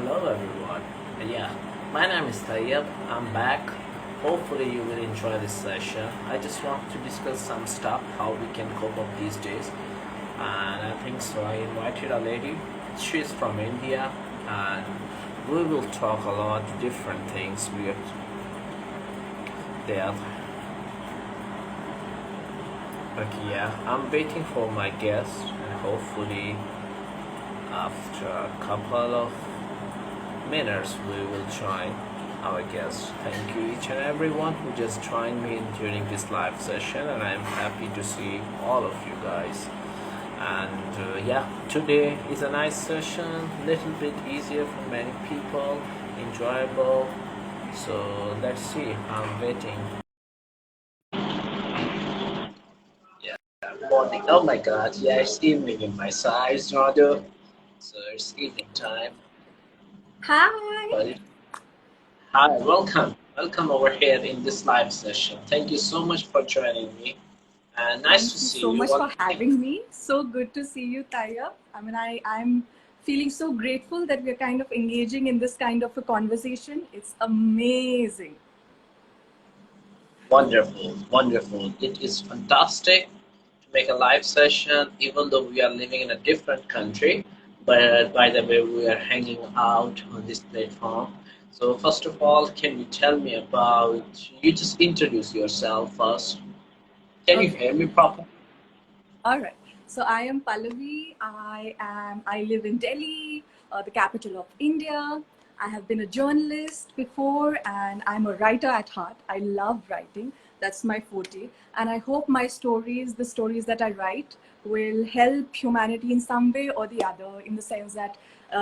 Hello everyone. Yeah, my name is Tayyab. I'm back. Hopefully you will enjoy this session. I just want to discuss some stuff how we can cope up these days. And I think so I invited a lady. She's from India and we will talk a lot different things we are there. Okay, yeah, I'm waiting for my guest and hopefully after a couple of minutes we will join our guest. Thank you each and everyone who just joined me during this live session, and I'm happy to see all of you guys. And yeah, today is a nice session, little bit easier for many people, enjoyable. So let's see. I'm waiting. Yeah, morning. Oh my God, yeah, it's evening in my side, rather. So it's evening time. Hi. But hi, welcome. Welcome over here in this live session. Thank you so much for joining me. And nice to Thank you see so you much once for again. having me. So good to see you, Taya. I'm feeling so grateful that we're kind of engaging in this kind of a conversation. It's amazing. Wonderful, wonderful. It is fantastic to make a live session, even though we are living in a different country. But by the way, we are hanging out on this platform. So first of all, can you tell me about, you just introduce yourself first. Can you Okay. hear me properly? All right. So I am Pallavi. I live in Delhi, the capital of India. I have been a journalist before and I'm a writer at heart. I love writing. That's my forte. And I hope my stories, the stories that I write, will help humanity in some way or the other, in the sense that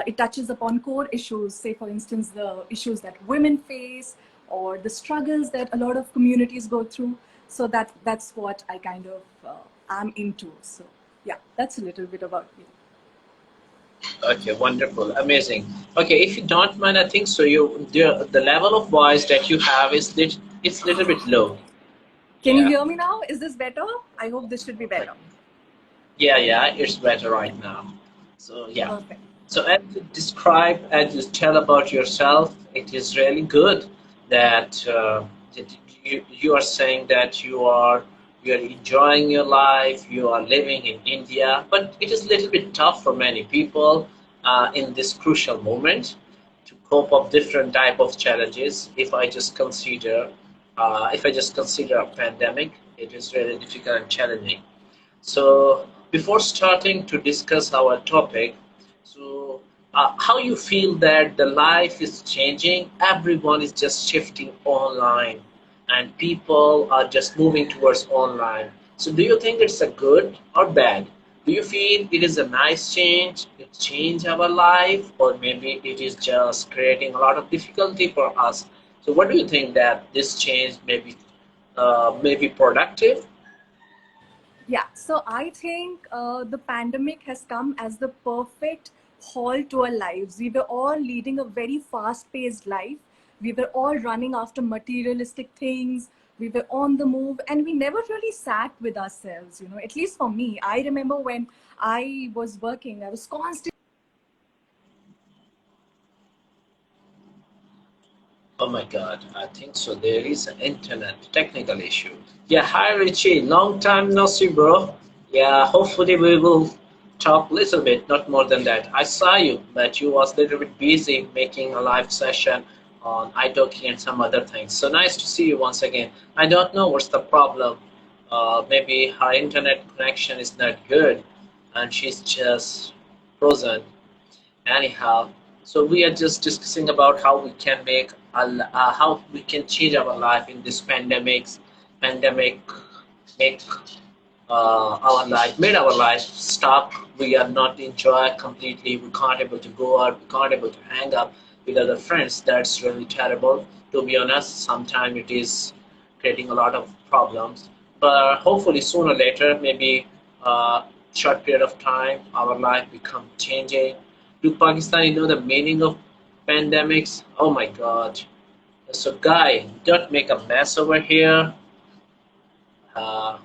it touches upon core issues, say, for instance, the issues that women face or the struggles that a lot of communities go through. So that's what I kind of am into. So yeah, that's a little bit about me. Okay, wonderful, amazing. Okay, if you don't mind, I think so. The level of voice that you have is it's little bit low. Can you Yeah. hear me now? Is this better? I hope this should be Perfect. better. Yeah, yeah, it's better right now. So yeah. Perfect. So as you describe, as you tell about yourself, it is really good that, that you are saying that you are enjoying your life, you are living in India, but it is a little bit tough for many people in this crucial moment to cope up different type of challenges. If I just consider a pandemic, it is really difficult and challenging. So before starting to discuss our topic, so how you feel that the life is changing, everyone is just shifting online, and people are just moving towards online. So do you think it's a good or bad? Do you feel it is a nice change, it change our life, or maybe it is just creating a lot of difficulty for us? So what do you think that this change may be productive? Yeah, so I think the pandemic has come as the perfect halt to our lives. We were all leading a very fast paced life. We were all running after materialistic things. We were on the move and we never really sat with ourselves. At least for me, I remember when I was working, I was constantly. Oh my God, I think so. There is an internet technical issue. Yeah, hi Richie, long time no see, bro. Yeah, hopefully we will talk little bit, not more than that. I saw you, but you was a little bit busy making a live session on italki and some other things. So nice to see you once again. I don't know what's the problem. Maybe her internet connection is not good, and she's just frozen. Anyhow, so we are just discussing about how we can how we can change our life in this pandemic make our life made our life stuck. We are not enjoy completely. We can't able to go out. We can't able to hang up with other friends. That's really terrible. To be honest, sometimes it is creating a lot of problems. But hopefully, sooner or later, maybe short period of time, our life become changing. Do Pakistani know the meaning of pandemics? Oh my God! So, guy, don't make a mess over here. Uh,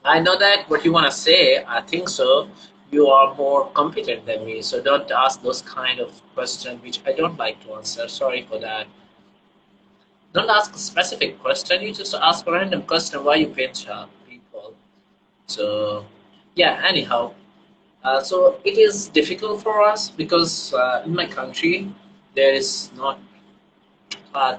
I know that what you want to say. I think so, you are more competent than me. So don't ask those kind of questions which I don't like to answer. Sorry for that. Don't ask a specific question. You just ask a random question why you pinch people. So yeah. Anyhow, so it is difficult for us because in my country there is not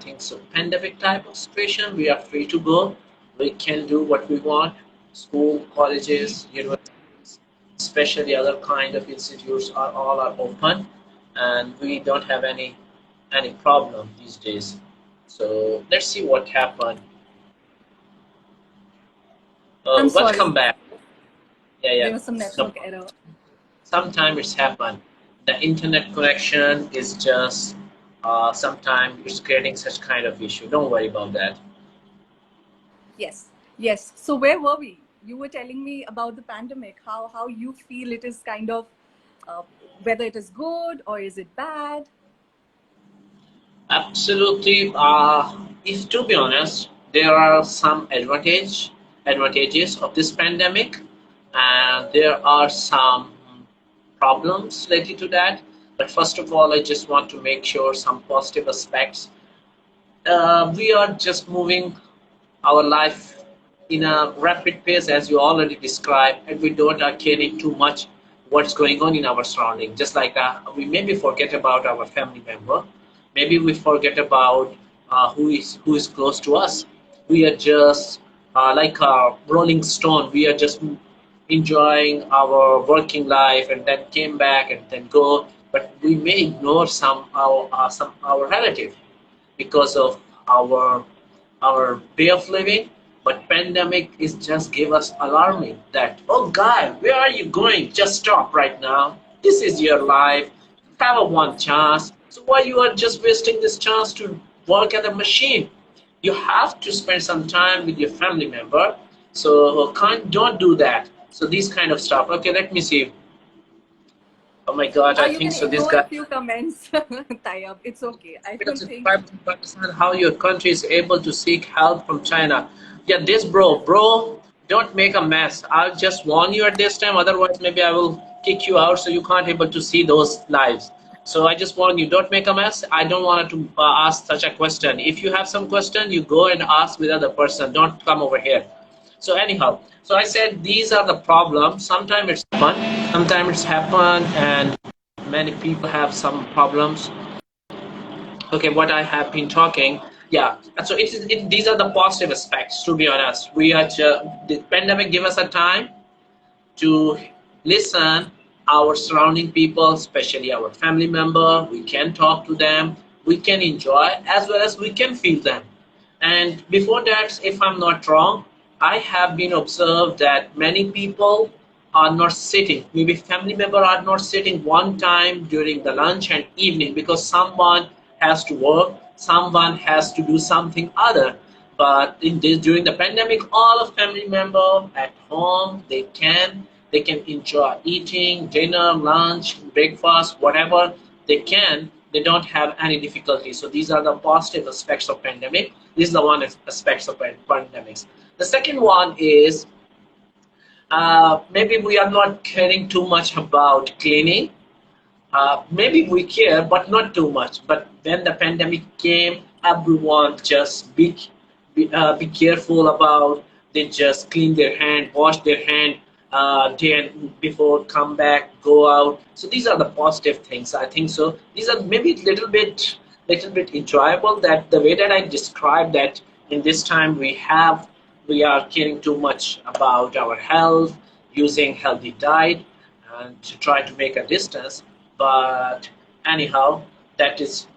things so pandemic type of situation. We are free to go. We can do what we want. School, colleges, universities, especially other kind of institutes are all are open, and we don't have any problem these days. So let's see what happened. I'm Welcome sorry. back. Yeah, There yeah. was some No, network error. sometimes it's happened. The internet connection is just sometimes it's creating such kind of issue. Don't worry about that. Yes, yes. So where were we? You were telling me about the pandemic, how you feel it is kind of, uh, whether it is good or is it bad? Absolutely. If to be honest, there are some advantages of this pandemic, and there are some problems related to that. But first of all, I just want to make sure some positive aspects. We are just moving our life in a rapid pace, as you already described, and we don't are caring too much what's going on in our surrounding. Just like we maybe forget about our family member, maybe we forget about who is close to us. We are just like a rolling stone. We are just enjoying our working life and then came back and then go. But we may ignore some our relative because of our our way of living. But pandemic is just give us alarming that, oh guy, where are you going? Just stop right now. This is your life. You have a one chance. So why you are just wasting this chance to work at a machine? You have to spend some time with your family member. So can't don't do that. So these kind of stuff. Okay, let me see. Oh my god, I You think can so. This ignore a guy. few comments, Tayyab. It's okay. I don't Just think. try to understand how your country is able to seek help from China. Yeah, this bro, don't make a mess. I'll just warn you at this time. Otherwise, maybe I will kick you out so you can't able to see those lives. So I just warn you, don't make a mess. I don't want to ask such a question. If you have some question, you go and ask with other person. Don't come over here. So anyhow, so I said these are the problems. Sometimes it's happen, and many people have some problems. Okay, what I have been talking, yeah. So these are the positive aspects. To be honest, the pandemic give us a time to listen our surrounding people, especially our family member. We can talk to them, we can enjoy, as well as we can feel them. And before that, if I'm not wrong, I have been observed that many people are not sitting, maybe family member are not sitting one time during the lunch and evening because someone has to work, someone has to do something other. But in this during the pandemic, all of family member at home, they can enjoy eating dinner, lunch, breakfast, whatever they can. They don't have any difficulty. So these are the positive aspects of pandemic. This is the one aspects of pandemics. The second one is maybe we are not caring too much about cleaning. Maybe we care, but not too much. But when the pandemic came, everyone just be careful about. They just clean their hand, wash their hand, then before come back, go out. So these are the positive things. I think so. These are maybe little bit enjoyable. That the way that I described that in this time we are caring too much about our health, using healthy diet, and to try to make a distance. But anyhow, that is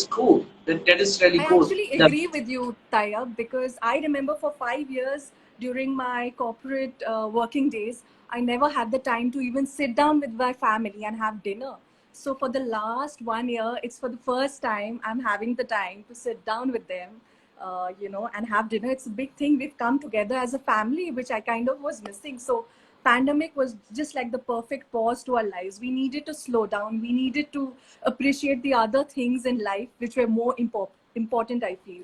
cool. That is really I cool. actually agree with you, Tayyab, because I remember for 5 years during my corporate working days, I never had the time to even sit down with my family and have dinner. So for the last 1 year, it's for the first time I'm having the time to sit down with them, and have dinner. It's a big thing. We've come together as a family, which I kind of was missing. So pandemic was just like the perfect pause to our lives. We needed to slow down. We needed to appreciate the other things in life which were more important, I feel.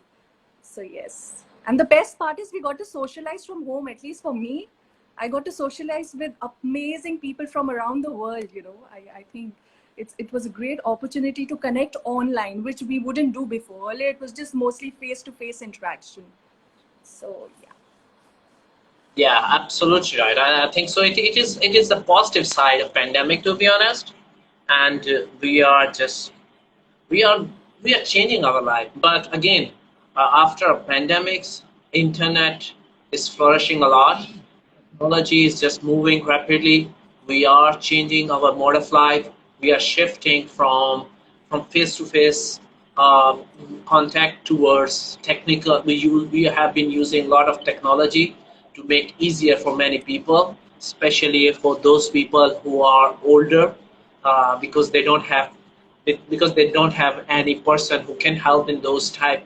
So yes. And the best part is we got to socialize from home, at least for me. I got to socialize with amazing people from around the world. I think it was a great opportunity to connect online, which we wouldn't do before. Earlier, it was just mostly face-to-face interaction. So yeah. Yeah, absolutely right. I think so. It is the positive side of pandemic, to be honest, and we are we are changing our life. But again, after pandemics, internet is flourishing a lot. Technology is just moving rapidly. We are changing our mode of life. We are shifting from face-to-face contact towards technical. We have been using a lot of technology to make easier for many people, especially for those people who are older, because they don't have any person who can help in those time,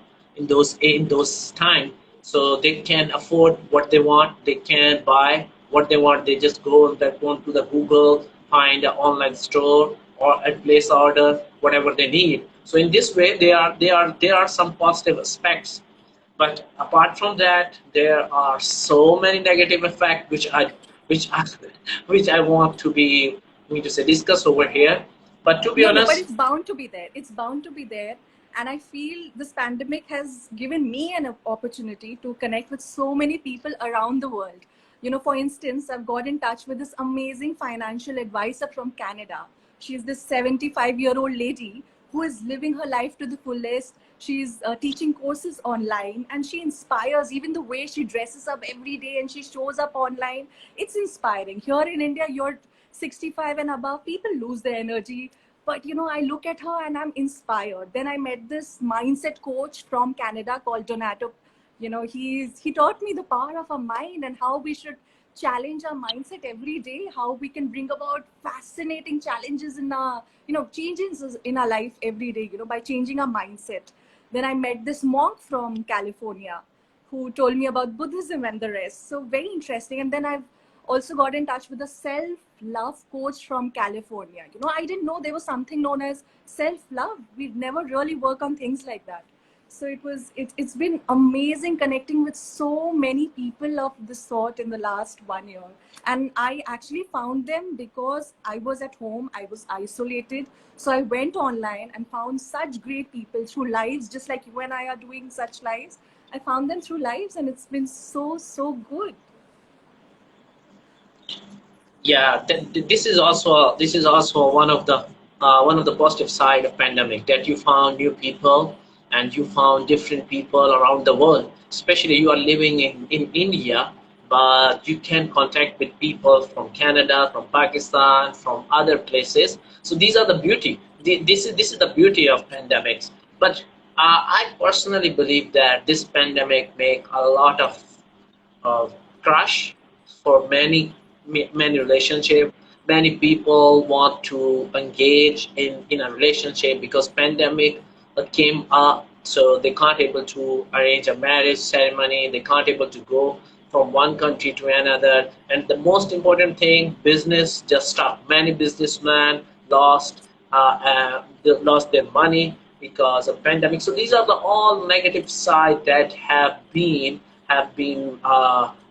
so they can afford what they want, they can buy what they want, they just go on their phone to the Google, find an online store or a place order whatever they need. So in this way there are some positive aspects, but apart from that there are so many negative effects which I which I want to be going to say discuss over here. But to be No, but honest, it's bound to be there. It's bound to be there. And I feel this pandemic has given me an opportunity to connect with so many people around the world. For instance, I've got in touch with this amazing financial advisor from Canada. She's this 75-year-old lady who is living her life to the fullest. She's teaching courses online, and she inspires. Even the way she dresses up every day and she shows up online, it's inspiring. Here in India, you're 65 and above, people lose their energy. But I look at her and I'm inspired. Then I met this mindset coach from Canada called Donato. He taught me the power of our mind and how we should challenge our mindset every day, how we can bring about fascinating challenges in our, changes in our life every day, by changing our mindset. Then I met this monk from California who told me about Buddhism and the rest. So very interesting. And then I've also got in touch with a self-love coach from California. I didn't know there was something known as self-love. We'd never really work on things like that. So it's been amazing connecting with so many people of this sort in the last 1 year. And I actually found them because I was at home, I was isolated. So I went online and found such great people through lives, just like you and I are doing such lives. I found them through lives, and it's been so, so good. yeah, this is also one of the positive side of pandemic, that you found new people and you found different people around the world. Especially you are living in India, but you can contact with people from Canada, from Pakistan, from other places. So these are the beauty. This is the beauty of pandemics. But I personally believe that this pandemic make a lot of crush for many relationship. Many people want to engage in a relationship because pandemic came up, so they can't able to arrange a marriage ceremony, they can't able to go from one country to another. And the most important thing, business just stopped. Many businessmen lost their money because of pandemic. So these are the all negative side that have been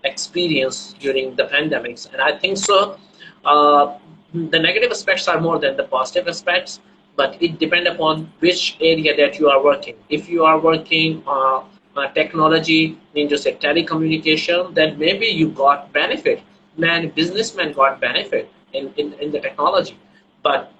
experienced during the pandemics. And I think so. The negative aspects are more than the positive aspects, but it depends upon which area that you are working. If you are working technology, into say telecommunication, then maybe you got benefit. Many businessmen got benefit in the technology. But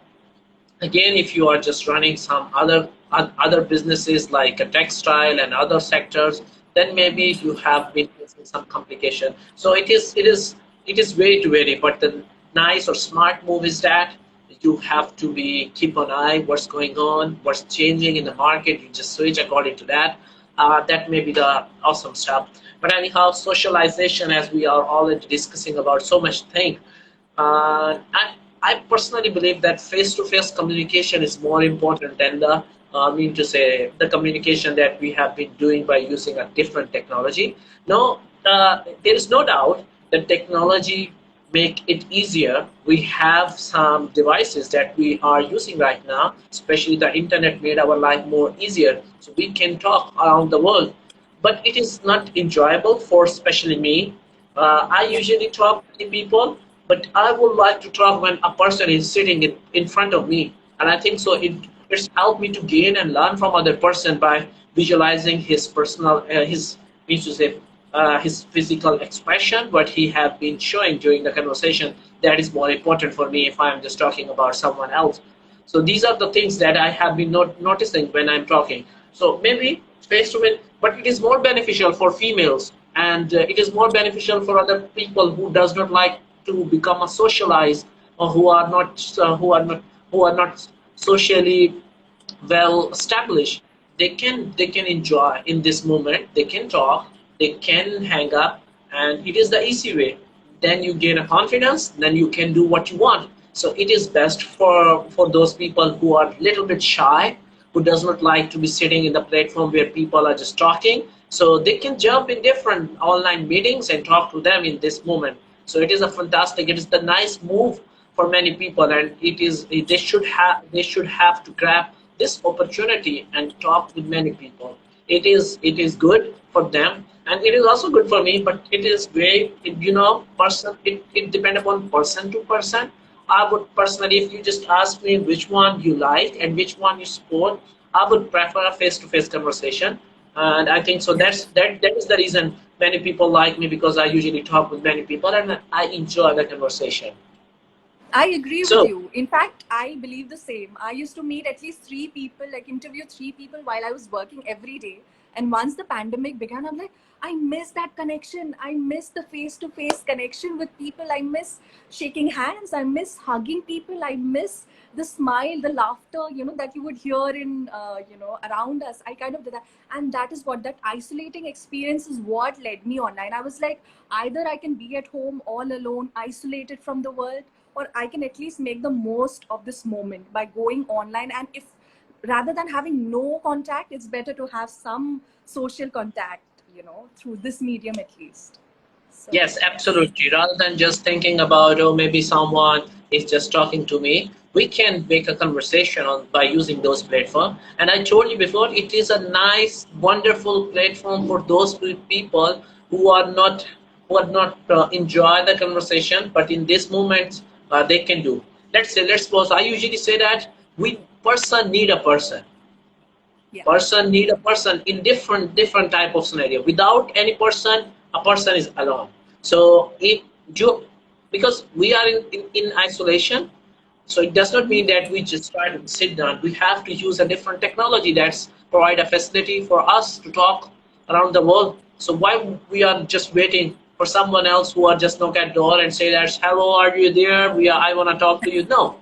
again, if you are just running some other businesses like a textile and other sectors, then maybe you have been facing some complication. So it is very to vary. But the nice or smart move is that you have to be keep an eye what's going on, what's changing in the market. You just switch according to that. That may be the awesome stuff. But anyhow, socialization, as we are already discussing about so much thing, I personally believe that face-to-face communication is more important than the communication that we have been doing by using a different technology. No, there is no doubt that technology make it easier. We have some devices that we are using right now, especially the internet made our life more easier, so we can talk around the world. But it is not enjoyable for especially me, I Yeah. usually talk to people, but I would like to talk when a person is sitting in front of me. And I think so it's helped me to gain and learn from other person by visualizing his personal, means to say, his physical expression, what he have been showing during the conversation. That is more important for me if I'm just talking about someone else. So these are the things that I have been noticing when I'm talking. So maybe face to face, but it is more beneficial for females, and it is more beneficial for other people who does not like to become a socialized, or who are not socially well established. They can enjoy in this moment. They can talk, they can hang up, and it is the easy way. Then you gain a confidence, then you can do what you want. So it is best for those people who are a little bit shy, who does not like to be sitting in the platform where people are just talking. So they can jump in different online meetings and talk to them in this moment. So it is a fantastic, it is the nice move for many people, and they should have to grab this opportunity and talk with many people. It is good for them, and it is also good for me. But it is very, person. It depends upon person to person. I would personally, if you just ask me which one you like and which one you support, I would prefer a face-to-face conversation. And I think so. That is the reason many people like me, because I usually talk with many people and I enjoy the conversation. I agree with So you. In fact, I believe the same. I used to meet at least three people, like interview three people while I was working every day. And once the pandemic began, I'm like, I miss that connection. I miss the face to face connection with people. I miss shaking hands. I miss hugging people. I miss the smile, the laughter, that you would hear around us. I kind of did that. And that is what that isolating experience is what led me online. I was like, either I can be at home all alone, isolated from the world, or I can at least make the most of this moment by going online. And if rather than having no contact, it's better to have some social contact, through this medium at least. So, yes, yes. absolutely. Rather than just thinking about, oh, maybe someone is just talking to me, we can make a conversation by using those platforms. And I told you before, it is a nice, wonderful platform for those people who are not enjoy the conversation, but in this moment they can do. Let's suppose I usually say that we person need a person, Yeah. person need a person in different type of scenario. Without any person, a person is alone. So if you, because we are in isolation, so it does not Mhm. mean that we just try to sit down. We have to use a different technology that's provide a facility for us to talk around the world. So why we are just waiting for someone else who are just knock at door and say that, hello, are you there, I want to talk to you? No,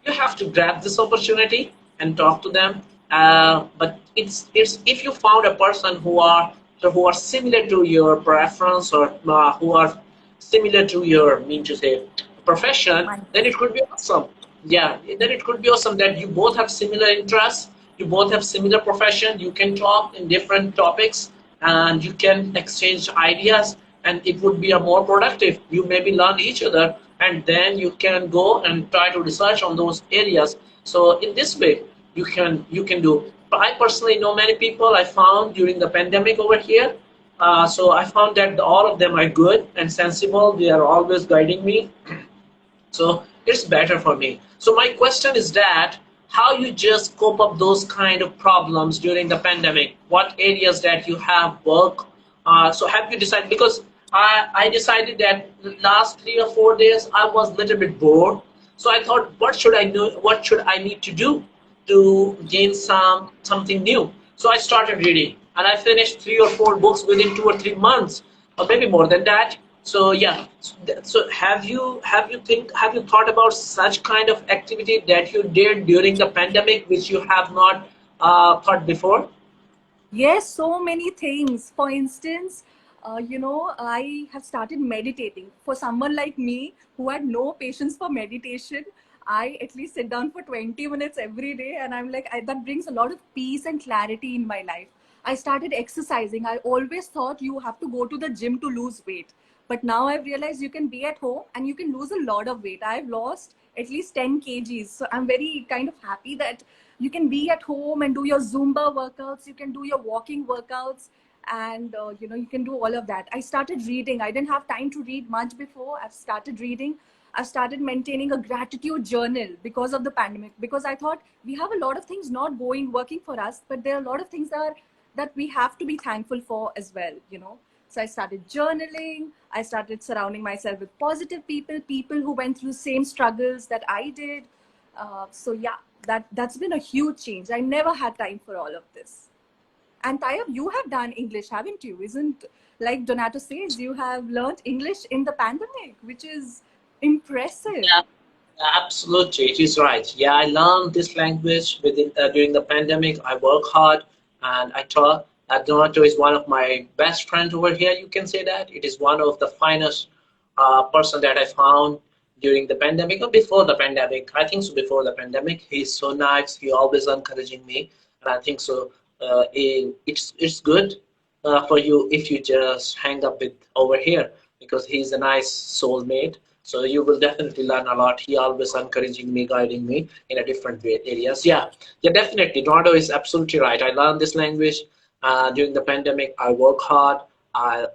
you have to grab this opportunity and talk to them. But it's if you found a person who are similar to your preference, or who are similar to your, mean to say, profession, Mine. then it could be awesome. Yeah, then it could be awesome that you both have similar interests, you both have similar profession, you can talk in different topics, and you can exchange ideas, and it would be a more productive. You maybe learn each other, and then you can go and try to research on those areas. So in this way, you can do. But I personally know many people I found during the pandemic over here. So I found that all of them are good and sensible. They are always guiding me, so it's better for me. So my question is that how you just cope up those kind of problems during the pandemic? What areas that you have work? So have you decided? Because I decided that last 3 or 4 days I was a little bit bored. So I thought, what should I do? What should I need to do to gain something new? So I started reading, and I finished 3 or 4 books within 2 or 3 months, or maybe more than that. So yeah, so have you thought about such kind of activity that you did during the pandemic, which you have not thought before? Yes, so many things. For instance, I have started meditating. For someone like me who had no patience for meditation, I at least sit down for 20 minutes every day, and I'm like, that brings a lot of peace and clarity in my life. I started exercising. I always thought you have to go to the gym to lose weight. But now I've realized you can be at home and you can lose a lot of weight. I've lost at least 10 kgs. So I'm very kind of happy that you can be at home and do your Zumba workouts, you can do your walking workouts. and you can do all of that. I started reading. I didn't have time to read much before. I've started reading. I've started maintaining a gratitude journal because of the pandemic, because I thought we have a lot of things not working for us, but there are a lot of things that we have to be thankful for as well. So I started journaling. I started surrounding myself with positive people who went through same struggles that I did. So yeah, that's been a huge change. I never had time for all of this. And Tayyab, you have done English, haven't you? Isn't, like Donato says, you have learned English in the pandemic, which is impressive. Yeah, absolutely, it is right. Yeah, I learned this language during the pandemic. I work hard, and I taught. Donato is one of my best friends over here. You can say that it is one of the finest person that I found during the pandemic or before the pandemic. I think so. Before the pandemic, he's so nice. He always encouraging me, and I think so. It's good for you if you just hang up with over here because he's a nice soulmate. So you will definitely learn a lot. He always encouraging me, guiding me in a different areas. Yeah, yeah, definitely. Dorado is absolutely right. I learned this language during the pandemic. I work hard. I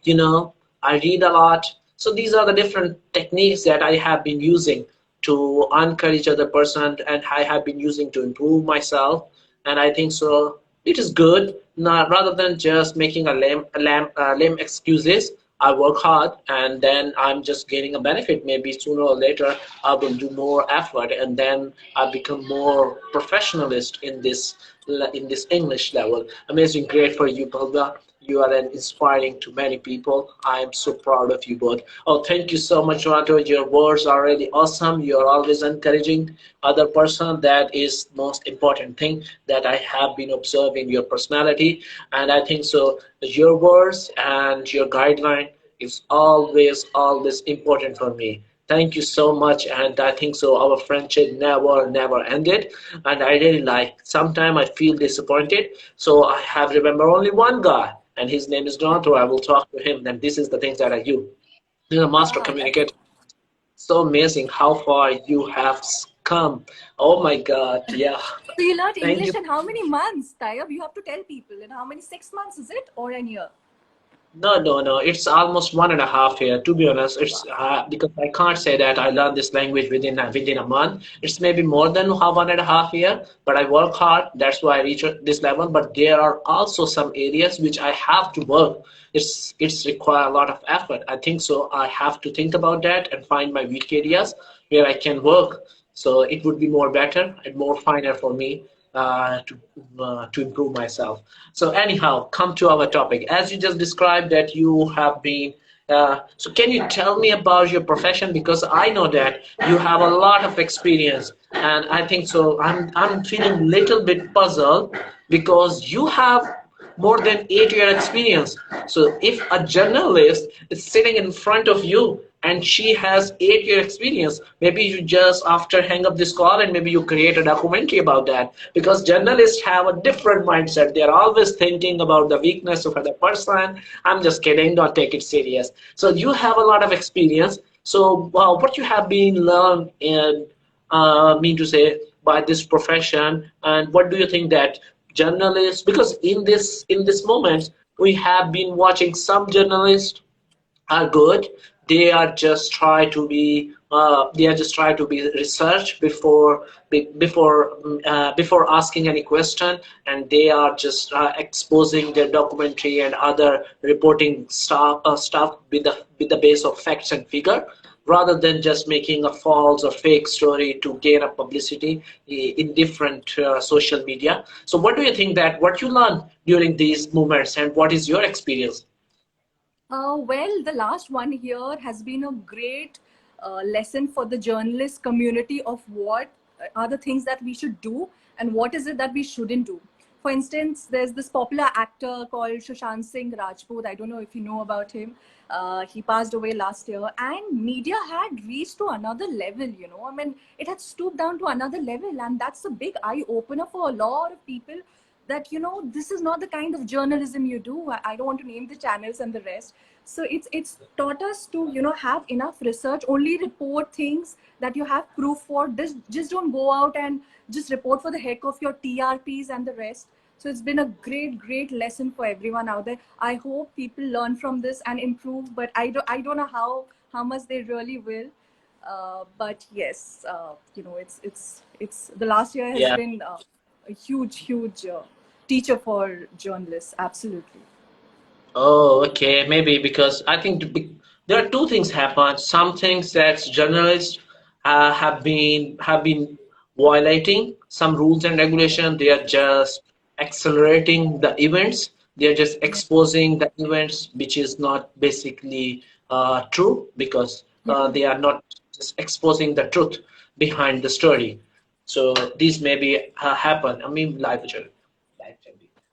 read a lot. So these are the different techniques that I have been using to encourage other person, and I have been using to improve myself. And I think so. It is good, not, rather than just making a lame excuses. I work hard and then I'm just gaining a benefit. Maybe sooner or later I will do more effort and then I become more professionalist in this English level. Amazing, great for you, Balba. You are an inspiring to many people. I am so proud of you both. Oh, thank you so much, Toronto. Your words are really awesome. You're always encouraging other person. That is most important thing that I have been observing your personality. And I think so your words and your guideline is always important for me. Thank you so much, and I think so. Our friendship never ended, and I really like. Sometimes I feel disappointed, so I have remember only one guy, and his name is Donato. I will talk to him, and this is the things that I do. He's a master Wow, that's communicator. So amazing how far you have come. Oh my God, yeah. so you learned Thank you. English in how many months, Tayyab? You have to tell people in how many, 6 months is it, or a year? No. It's almost 1.5 year. To be honest, it's because I can't say that I learned this language within a month. It's maybe more than 1.5 year. But I work hard. That's why I reach this level. But there are also some areas which I have to work. It's require a lot of effort. I think so. I have to think about that and find my weak areas where I can work. So it would be more better and more finer for me to improve myself. So anyhow, come to our topic. As you just described that you have been. So can you tell me about your profession? Because I know that you have a lot of experience, and I think so. I'm feeling a little bit puzzled because you have more than 8 year experience. So if a journalist is sitting in front of you and she has 8 year experience, maybe you just after hang up this call and maybe you create a documentary about that, because journalists have a different mindset. They're always thinking about the weakness of other person. I'm just kidding, don't take it serious. So you have a lot of experience. So what you have been learned in mean to say by this profession, and what do you think that journalists, because in this moment we have been watching some journalists are good. They are just try to be research before asking any question, and they are just exposing their documentary and other reporting stuff with the base of facts and figure, rather than just making a false or fake story to gain a publicity in different social media. So what do you think that what you learned during these moments, and what is your experience? Well, the last 1 year has been a great lesson for the journalist community of what are the things that we should do and what is it that we shouldn't do. For instance, there's this popular actor called Sushant Singh Rajput. I don't know if you know about him. He passed away last year, and media had reached to another level. I mean, it had stooped down to another level, and that's a big eye opener for a lot of people that this is not the kind of journalism you do. I don't want to name the channels and the rest. So it's taught us to have enough research, only report things that you have proof for. Just don't go out and just report for the heck of your TRPs and the rest. So it's been a great lesson for everyone out there. I hope people learn from this and improve, but I don't know how much they really will. But yes, it's the last year has Yeah. been a huge teacher for journalists. Absolutely. Oh, okay. Maybe because I think there are two things happen. Some things that journalists have been violating some rules and regulation. They are just accelerating the events. They are just Yeah. exposing the events, which is not basically true because Yeah. they are not just exposing the truth behind the story. So these maybe happen. I mean, live virtual.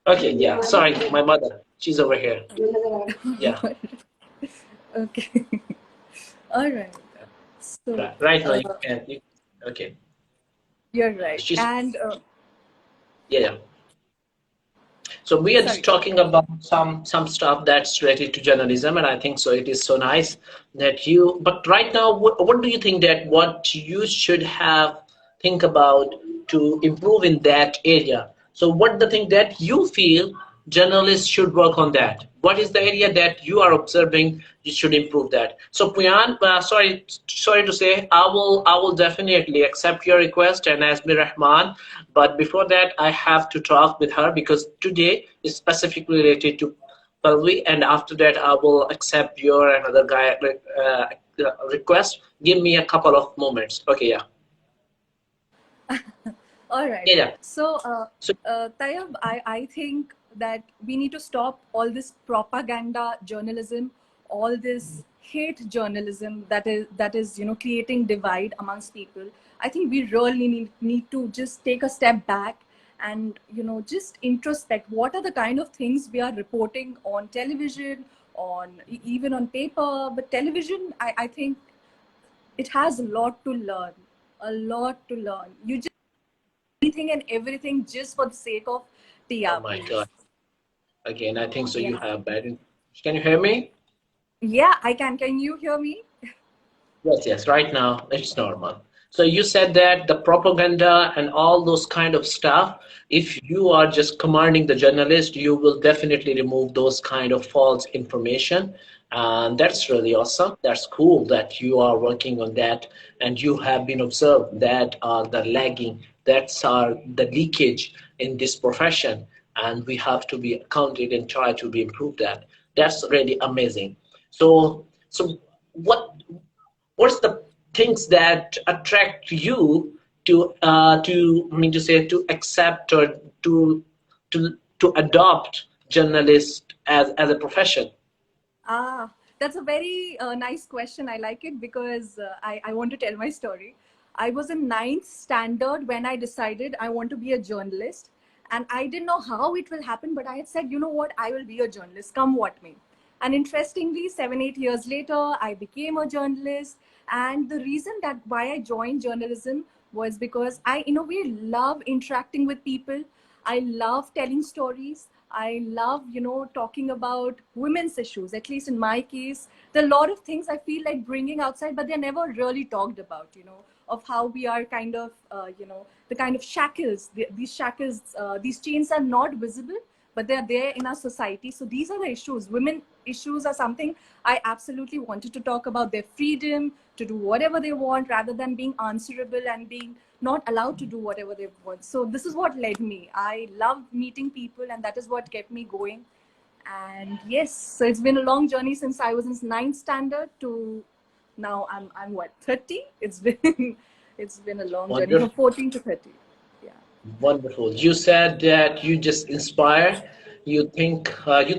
Okay, yeah. Sorry, my mother. She's over here. Yeah. Okay. All right. So Right now you uh, can. Okay. you're right. She's And yeah, yeah. So we are just sorry. talking about some stuff that's related to journalism, and I think so. It is so nice that you. But right now, what do you think that what you should have think about to improve in that area? So what the thing that you feel journalists should work on that? What is the area that you are observing you should improve that? So Priyan, sorry to say, I will definitely accept your request and Asmi Rahman. But before that, I have to talk with her because today is specifically related to Palvi, and after that, I will accept your another guy request. Give me a couple of moments. Okay, yeah, All right. yeah, yeah. So, So Tayyab, I think that we need to stop all this propaganda journalism, all this hate journalism that is creating divide amongst people. I think we really need to just take a step back and just introspect. What are the kind of things we are reporting on television, even on paper? But television, I think it has a lot to learn, a lot to learn. You just anything and everything just for the sake of oh my TRPs. God, again, I think so. You Yeah. have bad. Can you hear me? Yeah, I can. Can you hear me? Yes, yes, right now it's normal. So you said that the propaganda and all those kind of stuff, if you are just commanding the journalist, you will definitely remove those kind of false information. And that's really awesome. That's cool that you are working on that and you have been observed that are the lagging, that's are the leakage in this profession. And we have to be accounted and try to be improved that. That's really amazing. So what's the things that attract you to I mean to say to accept or to adopt journalist as a profession? Ah, that's a very nice question. I like it because I want to tell my story. I was in ninth standard when I decided I want to be a journalist. And I didn't know how it will happen, but I had said, you know what, I will be a journalist, come what may. And interestingly, 7, 8 years later, I became a journalist. And the reason that why I joined journalism was because I, in a way, love interacting with people. I love telling stories. I love, talking about women's issues. At least in my case, there are a lot of things I feel like bringing outside, but they're never really talked about, of how we are kind of, the kind of shackles, these shackles, these chains are not visible, but they're there in our society. So these are the issues. Women issues are something I absolutely wanted to talk about, their freedom to do whatever they want rather than being answerable and being not allowed to do whatever they want. So this is what led me. I love meeting people, and that is what kept me going. And yes, so it's been a long journey since I was in ninth standard to now. I'm what, 30? It's been it's been a long journey from Wonderful. 14 to 30. Yeah. Wonderful. You said that you just inspired. You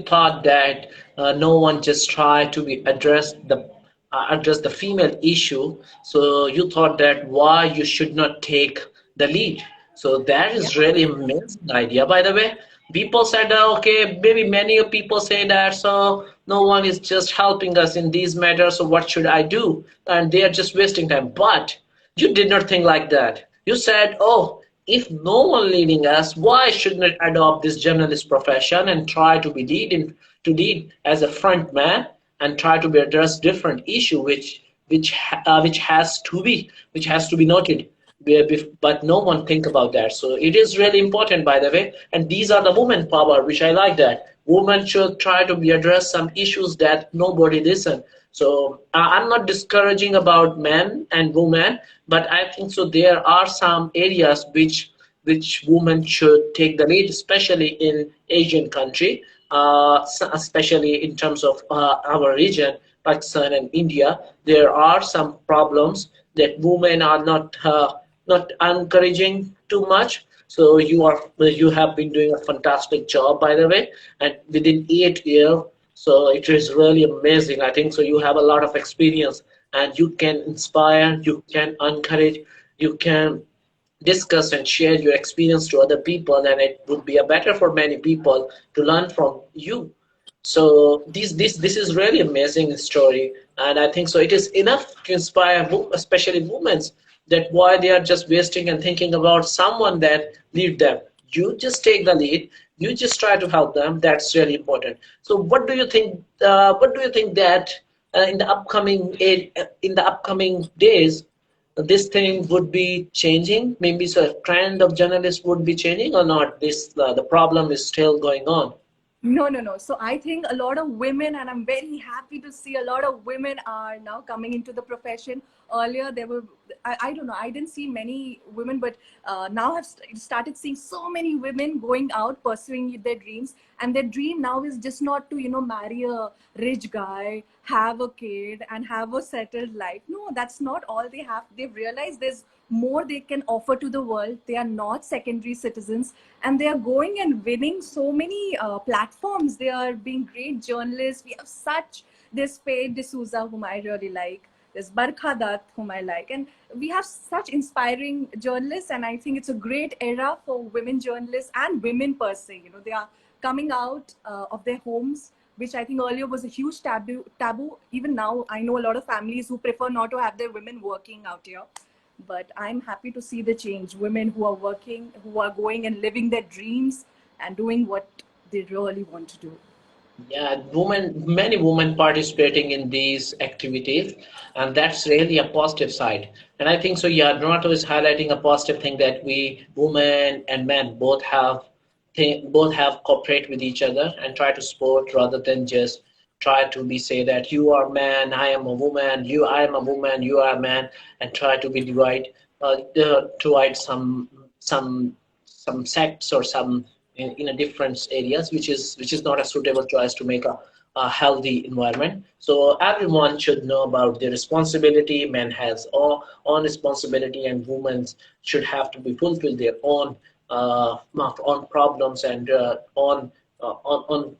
thought that no one just tried to be address the female issue. So you thought that why you should not take the lead. So that Yeah. is really amazing idea. By the way, people said, okay, maybe many of people say that. So no one is just helping us in these matters. So what should I do? And they are just wasting time. But you did not think like that. You said, oh, if no one leading us, why shouldn't I adopt this journalist profession and try to be lead as a front man and try to be address different issue which has to be noted. but no one think about that. So it is really important, by the way. And these are the women power, which I like that. Women should try to be address some issues that nobody listen. So I'm not discouraging about men and women, but I think so there are some areas which women should take the lead, especially in Asian country, especially in terms of our region, Pakistan and India. There are some problems that women are not encouraging too much. So you have been doing a fantastic job, by the way, and within 8 years, so it is really amazing. I think so. You have a lot of experience, and you can inspire, you can encourage, you can discuss and share your experience to other people, and it would be a better for many people to learn from you. So this is really amazing story, and I think so it is enough to inspire especially women, that why they are just wasting and thinking about someone that lead them. You just take the lead, you just try to help them. That's really important. So what do you think, that in the upcoming days, this thing would be changing? Maybe so a trend of journalists would be changing or not? This the problem is still going on. No, no, no. So I think a lot of women, and I'm very happy to see a lot of women are now coming into the profession. Earlier, there were, I don't know, I didn't see many women, but now I've started seeing so many women going out pursuing their dreams. And their dream now is just not to, marry a rich guy, have a kid, and have a settled life. No, that's not all they have. They've realized there's more they can offer to the world. They are not secondary citizens, and they are going and winning so many platforms. They are being great journalists. We have such, there's Paige D'Souza, whom I really like. There's Barkha Dutt, whom I like. And we have such inspiring journalists, and I think it's a great era for women journalists and women per se. They are coming out of their homes, which I think earlier was a huge taboo. Even now, I know a lot of families who prefer not to have their women working out here. But I'm happy to see the change. Women who are working, who are going and living their dreams and doing what they really want to do. Yeah, many women participating in these activities, and that's really a positive side. And I think so. Yeah, Donato is highlighting a positive thing, that we, women and men, both have cooperate with each other and try to support, rather than just try to be say that you are man, I am a woman, I am a woman, you are a man, and try to be divide some sects or some in a different areas, which is not a suitable choice to make a healthy environment. So everyone should know about their responsibility. Men has own responsibility, and women should have to be fulfill their own problems and on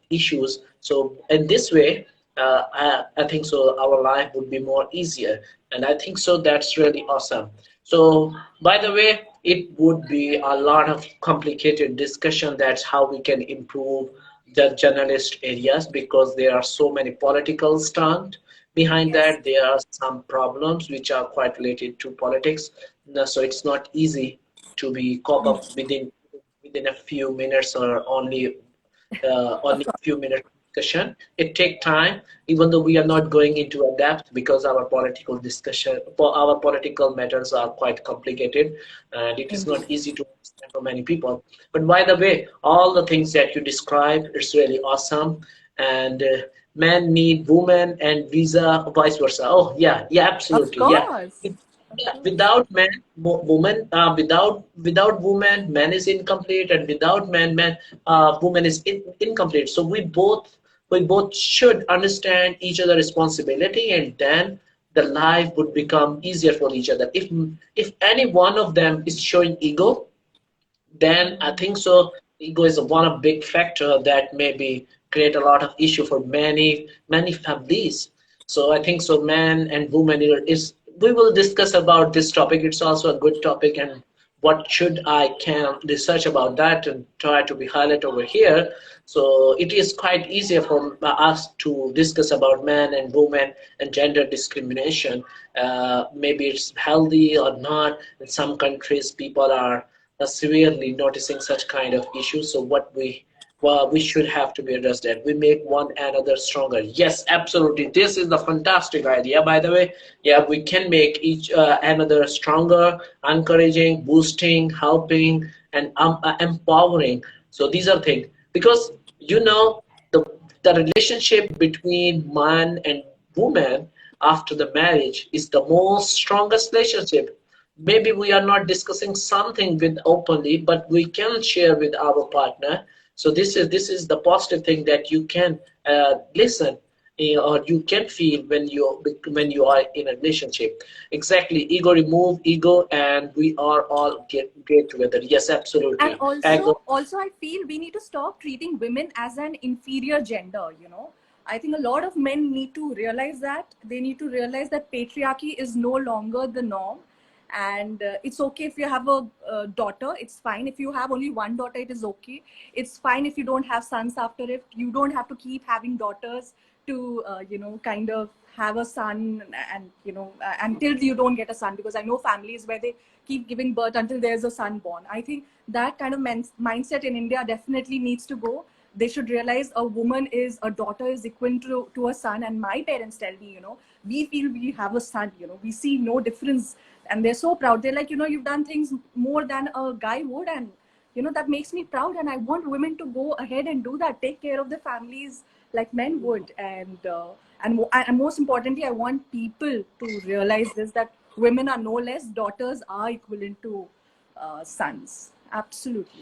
issues. So in this way, I think so our life would be more easier, and I think so that's really awesome. So by the way, it would be a lot of complicated discussion. That's how we can improve the journalist areas, because there are so many political stunt behind Yes. that. There are some problems which are quite related to politics. So it's not easy to be caught up within a few minutes, or only a few minutes discussion. It takes time, even though we are not going into a depth, because our political matters are quite complicated, and it is not Indeed. easy to understand for many people. But by the way, all the things that you describe, it's really awesome. And men need women and vice versa. Oh yeah, yeah, Of absolutely, yeah. course. Of Yeah, course. without man, woman, without woman, man is incomplete, and without man, woman is incomplete. So we both should understand each other responsibility, and then the life would become easier for each other. If any one of them is showing ego, then I think so. Ego is one of big factor that maybe create a lot of issue for many families. So I think so. Man and woman is. We will discuss about this topic. It's also a good topic, and what should I can research about that and try to be highlight over here. So it is quite easier for us to discuss about man and woman and gender discrimination. Maybe it's healthy or not. In some countries, people are severely noticing such kind of issues. So well, we should have to be understand. We make one another stronger. Yes, absolutely. This is the fantastic idea, by the way. Yeah, we can make each another stronger, encouraging, boosting, helping, and empowering. So these are things because the relationship between man and woman after the marriage is the most strongest relationship. Maybe we are not discussing something with openly, but we can share with our partner. So this is the positive thing that you can listen, or you can feel when you are in a relationship. Exactly, ego, remove ego, and we are all get together. Yes, And absolutely. also I feel we need to stop treating women as an inferior gender, I think a lot of men need to realize that. They need to realize that patriarchy is no longer the norm. And it's okay if you have a daughter, it's fine. If you have only one daughter, it is okay. It's fine if you don't have sons after it. You don't have to keep having daughters to kind of have a son, and until you don't get a son, because I know families where they keep giving birth until there's a son born. I think that kind of mindset in India definitely needs to go. They should realize a daughter is equal to a son. And my parents tell me, we feel we have a son, we see no difference. And they're so proud. They're like, you've done things more than a guy would. And that makes me proud. And I want women to go ahead and do that, take care of their families like men would. And most importantly, I want people to realize this, that women are no less, daughters are equivalent to sons. Absolutely.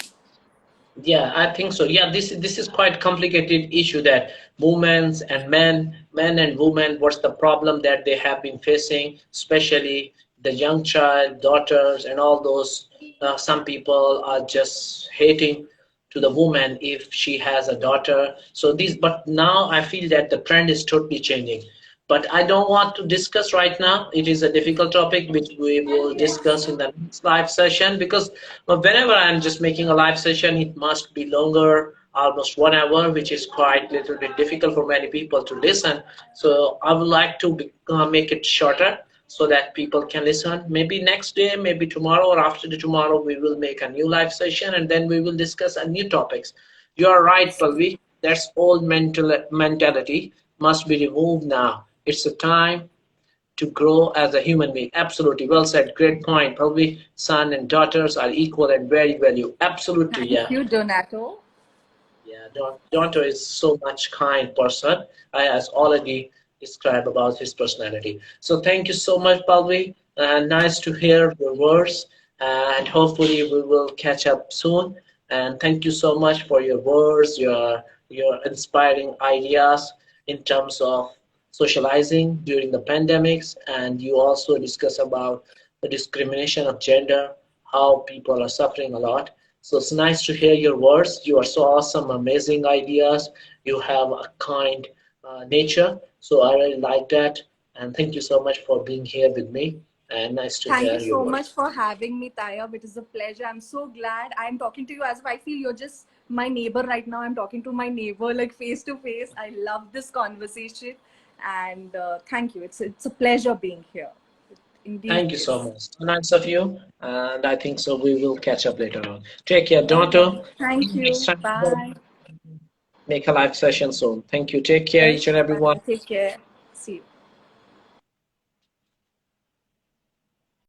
Yeah, I think so. Yeah, this is quite complicated issue that women and men and women, what's the problem that they have been facing, especially the young child, daughters, and all those. Some people are just hating to the woman if she has a daughter. So these, but now I feel that the trend is totally changing. But I don't want to discuss right now. It is a difficult topic which we will discuss in the next live session, because whenever I'm just making a live session, it must be longer, almost 1 hour, which is quite little bit difficult for many people to listen. So I would like to make it shorter so that people can listen. Maybe next day, maybe tomorrow or after the tomorrow, we will make a new live session and then we will discuss a new topics. You are right, Palvi. That's old mentality must be removed now. It's a time to grow as a human being. Absolutely. Well said. Great point. Probably son and daughters are equal and very value. Absolutely. Thank Yeah. you, Donato. Yeah. Donto is so much kind person. I has already described about his personality. So thank you so much, Palvi. Nice to hear your words. And hopefully we will catch up soon. And thank you so much for your words, your inspiring ideas in terms of socializing during the pandemics, and you also discuss about the discrimination of gender, how people are suffering a lot. So it's nice to hear your words. You are so awesome, amazing ideas. You have a kind nature, so I really like that. And thank you so much for being here with me. And nice to Thank hear you your so much words. for having me, Tayab. It is a pleasure. I'm so glad I'm talking to you as if I feel you're just my neighbor right now. I'm talking to my neighbor like face to face. I love this conversation. And thank you. It's a pleasure being here. It indeed Thank you so is. much. So nice of you. And I think so we will catch up later on. Take care, Okay. Donato. Thank Next you. time, Bye. make a live session soon. Thank you. Take care, each and Okay. everyone. Bye. Take care.